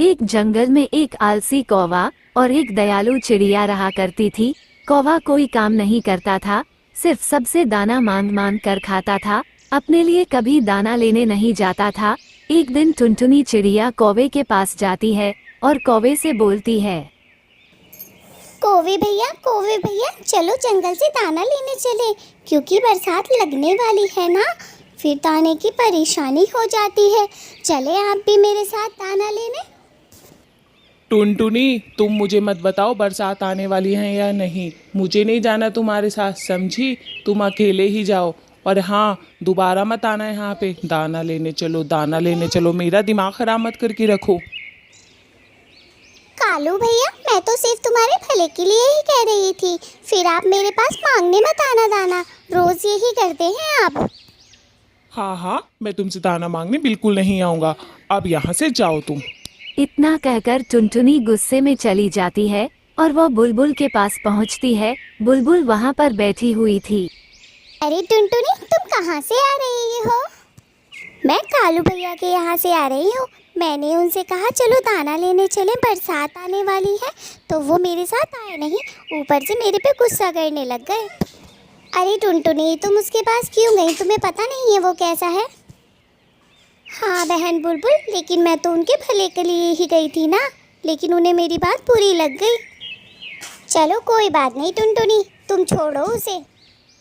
एक जंगल में एक आलसी कौवा और एक दयालु चिड़िया रहा करती थी। कौवा कोई काम नहीं करता था, सिर्फ सबसे दाना मांग मांग कर खाता था, अपने लिए कभी दाना लेने नहीं जाता था। एक दिन टुनटुनी चिड़िया कौवे के पास जाती है और कौवे से बोलती है, कौवे भैया चलो जंगल से दाना लेने चले, क्योंकि बरसात लगने वाली है ना, फिर दाने की परेशानी हो जाती है। चले आप भी मेरे साथ दाना लेने। टुनटुनी, तुम मुझे मत बताओ बरसात आने वाली है या नहीं, मुझे नहीं जाना तुम्हारे साथ, समझी? तुम अकेले ही जाओ। और हाँ, दोबारा मत आना यहाँ पे। दाना लेने चलो, मेरा दिमाग खराब मत करके रखो। कालू भैया, मैं तो सिर्फ तुम्हारे भले के लिए ही कह रही थी, फिर आप मेरे पास मांगने मत आना दाना, रोज यही करते हैं आप। हाँ, मैं तुमसे दाना मांगने बिल्कुल नहीं आऊँगा, अब यहाँ से जाओ तुम। इतना कहकर टुनटुनी गुस्से में चली जाती है और वह बुलबुल के पास पहुंचती है। बुलबुल वहां पर बैठी हुई थी। अरे टुनटुनी, तुम कहाँ से आ रही हो? मैं कालू भैया के यहाँ से आ रही हूँ। मैंने उनसे कहा चलो दाना लेने चले, बरसात आने वाली है, तो वो मेरे साथ आए नहीं, ऊपर से मेरे पे गुस्सा करने लग गए। अरे टुनटुनी, तुम उसके पास क्यों गई? तुम्हें पता नहीं है वो कैसा है? हाँ बहन बुलबुल, लेकिन मैं तो उनके भले के लिए ही गई थी ना, लेकिन उन्हें मेरी बात बुरी लग गई। चलो कोई बात नहीं टुनटुनी, तुम छोड़ो उसे।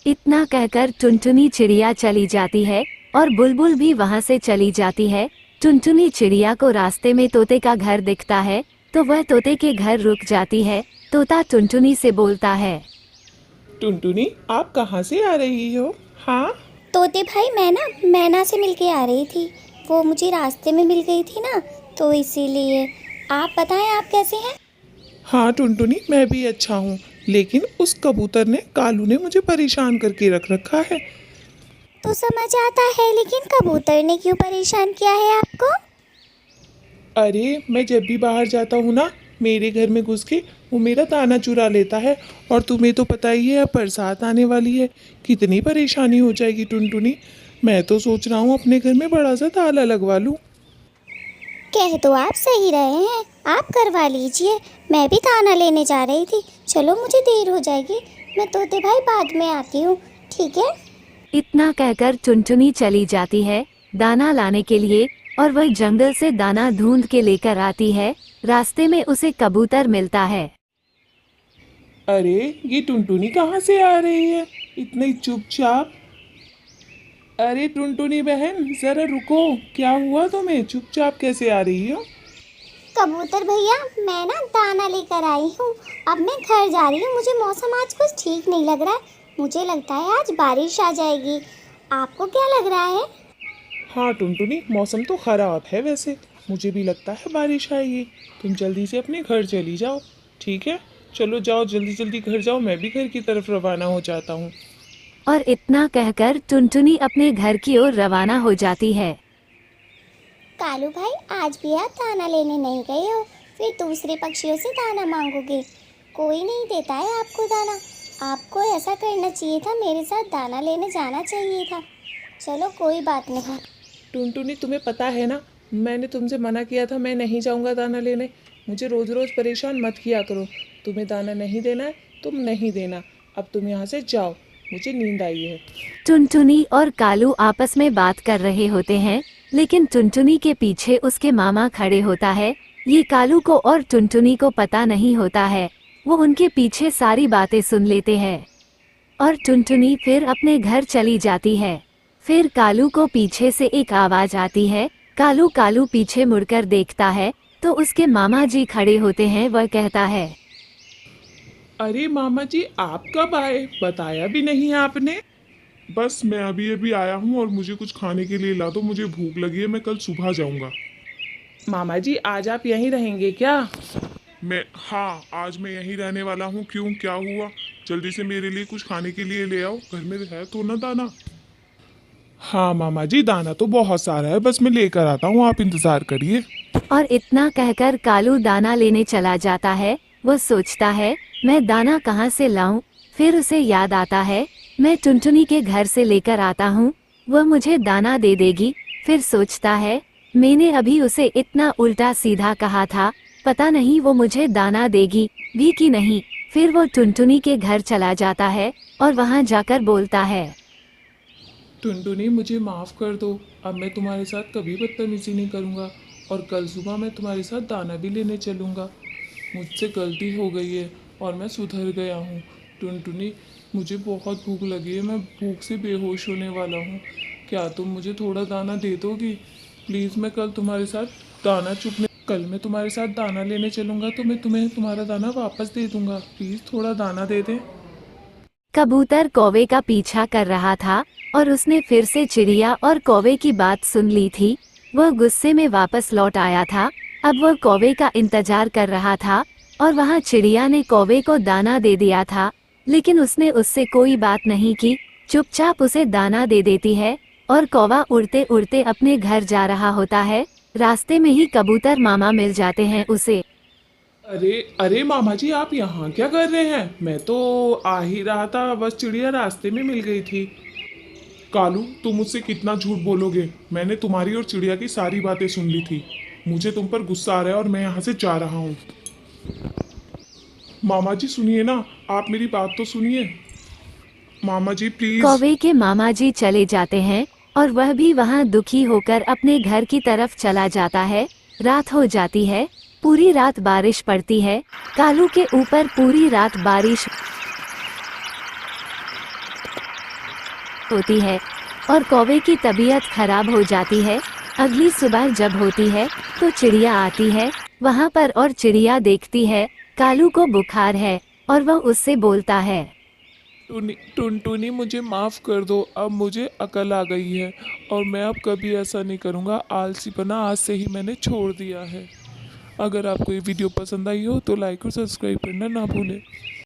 इतना कहकर टुनटुनी चिड़िया चली जाती है और बुलबुल भी वहां से चली जाती है। टुनटुनी चिड़िया को रास्ते में तोते का घर दिखता है, तो वह तोते के घर रुक जाती है। तोता टुनटुनी से बोलता है, टुनटुनी, आप कहाँ से आ रही हो? हाँ, तोते भाई, मैं ना मैना से मिलके आ रही थी, वो मुझे रास्ते में मिल गई थी ना, तो इसीलिए। आप बताएं आप कैसे हैं? हाँ टुनटुनी, मैं भी अच्छा हूँ, लेकिन उस कबूतर ने, कालू ने मुझे परेशान करके रख रखा है। तो समझ आता है, लेकिन कबूतर ने क्यों परेशान किया है आपको? अरे, मैं जब भी बाहर जाता हूँ ना, मेरे घर में घुस के वो मेरा दाना चुरा लेता है, और तुम्हें तो पता ही है अब बरसात आने वाली है, कितनी परेशानी हो जाएगी टुनटुनी। मैं तो सोच रहा हूँ अपने घर में बड़ा सा ताला लगवा लूँ। कह तो आप सही रहे हैं, आप करवा लीजिए, मैं भी दाना लेने जा रही थी। चलो मुझे देर हो जाएगी, मैं तोते भाई बाद में आती हूँ, ठीक है? इतना कहकर टुनटुनी चली जाती है दाना लाने के लिए, और वह जंगल से दाना ढूंढ के लेकर आती है। रास्ते में उसे कबूतर मिलता है। अरे, ये टुनटुनी कहाँ से आ रही है इतनी चुपचाप? अरे टुनटुनी बहन, जरा रुको, क्या हुआ तुम्हें? चुपचाप कैसे आ रही हो? कबूतर भैया, मैं ना दाना लेकर आई हूँ, अब मैं घर जा रही हूँ। मुझे मौसम आज कुछ ठीक नहीं लग रहा है, मुझे लगता है आज बारिश आ जाएगी। आपको क्या लग रहा है? हाँ टुनटुनी, मौसम तो ख़राब है वैसे, मुझे भी लगता है बारिश आएगी। तुम जल्दी से अपने घर चली जाओ, ठीक है? चलो जाओ, जल्दी जल्दी घर जाओ, मैं भी घर की तरफ रवाना हो जाता हूँ। और इतना कहकर टुनटुनी अपने घर की ओर रवाना हो जाती है। कालू भाई, आज भी आप दाना लेने नहीं गए हो, फिर दूसरे पक्षियों से दाना मांगोगे। कोई नहीं देता है आपको दाना, आपको ऐसा करना चाहिए था, मेरे साथ दाना लेने जाना चाहिए था। चलो कोई बात नहीं। टुनटुनी, तुम्हें पता है ना, मैंने तुमसे मना किया था, मैं नहीं जाऊँगा दाना लेने। मुझे रोज़ रोज़ परेशान मत किया करो। तुम्हें दाना नहीं देना है, तुम नहीं देना। अब तुम यहाँ से जाओ, मुझे नींद आई है। टुनटुनी और कालू आपस में बात कर रहे होते हैं, लेकिन टुनटुनी के पीछे उसके मामा खड़े होता है। ये कालू को और टुनटुनी को पता नहीं होता है। वो उनके पीछे सारी बातें सुन लेते हैं और टुनटुनी फिर अपने घर चली जाती है। फिर कालू को पीछे से एक आवाज आती है। कालू पीछे मुड़कर देखता है तो उसके मामा जी खड़े होते हैं। वह कहता है, अरे मामा जी, आप कब आए? बताया भी नहीं आपने। बस मैं अभी अभी आया हूँ और मुझे कुछ खाने के लिए ला दो, मुझे भूख लगी है, मैं कल सुबह जाऊँगा। मामा जी, आज आप यहीं रहेंगे क्या? हाँ, आज मैं यहीं रहने वाला हूँ। क्यों, क्या हुआ? जल्दी से मेरे लिए कुछ खाने के लिए ले आओ, घर में है तो ना दाना। हाँ मामा जी, दाना तो बहुत सारा है, बस मैं लेकर आता हूँ, आप इंतज़ार करिए। और इतना कहकर कालू दाना लेने चला जाता है। वह सोचता है, मैं दाना कहाँ से लाऊं? फिर उसे याद आता है, मैं टुनटुनी के घर से लेकर आता हूँ, वह मुझे दाना दे देगी। फिर सोचता है, मैंने अभी उसे इतना उल्टा सीधा कहा था, पता नहीं वो मुझे दाना देगी भी कि नहीं। फिर वो टुनटुनी के घर चला जाता है और वहाँ जाकर बोलता है, टुनटुनी मुझे माफ़ कर दो, अब मैं तुम्हारे साथ कभी बदतमीजी नहीं करूँगा और कल सुबह मैं तुम्हारे साथ दाना भी लेने चलूँगा। मुझसे गलती हो गई है और मैं सुधर गया हूँ। टुनटुनी मुझे बहुत भूख लगी है, मैं भूख से बेहोश होने वाला हूँ। क्या तुम मुझे थोड़ा दाना दे दोगी? प्लीज़ मैं कल तुम्हारे साथ कल मैं तुम्हारे साथ दाना लेने चलूँगा तो मैं तुम्हें तुम्हारा दाना वापस दे दूँगा। प्लीज़ थोड़ा दाना दे दें। कबूतर कौवे का पीछा कर रहा था और उसने फिर से चिड़िया और कौवे की बात सुन ली थी। वह गुस्से में वापस लौट आया था। अब वह कौवे का इंतजार कर रहा था और वहाँ चिड़िया ने कौवे को दाना दे दिया था, लेकिन उसने उससे कोई बात नहीं की, चुपचाप उसे दाना दे देती है और कौवा उड़ते उड़ते अपने घर जा रहा होता है। रास्ते में ही कबूतर मामा मिल जाते हैं उसे। अरे अरे मामा जी, आप यहाँ क्या कर रहे हैं? मैं तो आ ही रहा था, बस चिड़िया रास्ते में मिल गई थी। कालू, तुम मुझसे कितना झूठ बोलोगे? मैंने तुम्हारी और चिड़िया की सारी बातें सुन ली थी। मुझे तुम पर गुस्सा आ रहा है और मैं यहाँ से जा रहा हूँ। मामा जी सुनिए ना, आप मेरी बात तो सुनिए। मामा जी प्लीज। कौवे के मामा जी चले जाते हैं और वह भी वहां दुखी होकर अपने घर की तरफ चला जाता है। रात हो जाती है, पूरी रात बारिश पड़ती है। कालू के ऊपर पूरी रात बारिश होती है और कौवे की तबीयत खराब हो जाती है। अगली सुबह जब होती है तो चिड़िया आती है वहां पर और चिड़िया देखती है कालू को बुखार है और वह उससे बोलता है, टुनटुनी मुझे माफ़ कर दो, अब मुझे अकल आ गई है और मैं अब कभी ऐसा नहीं करूँगा। आलसीपना आज से ही मैंने छोड़ दिया है। अगर आपको ये वीडियो पसंद आई हो तो लाइक और सब्सक्राइब करना ना भूलें।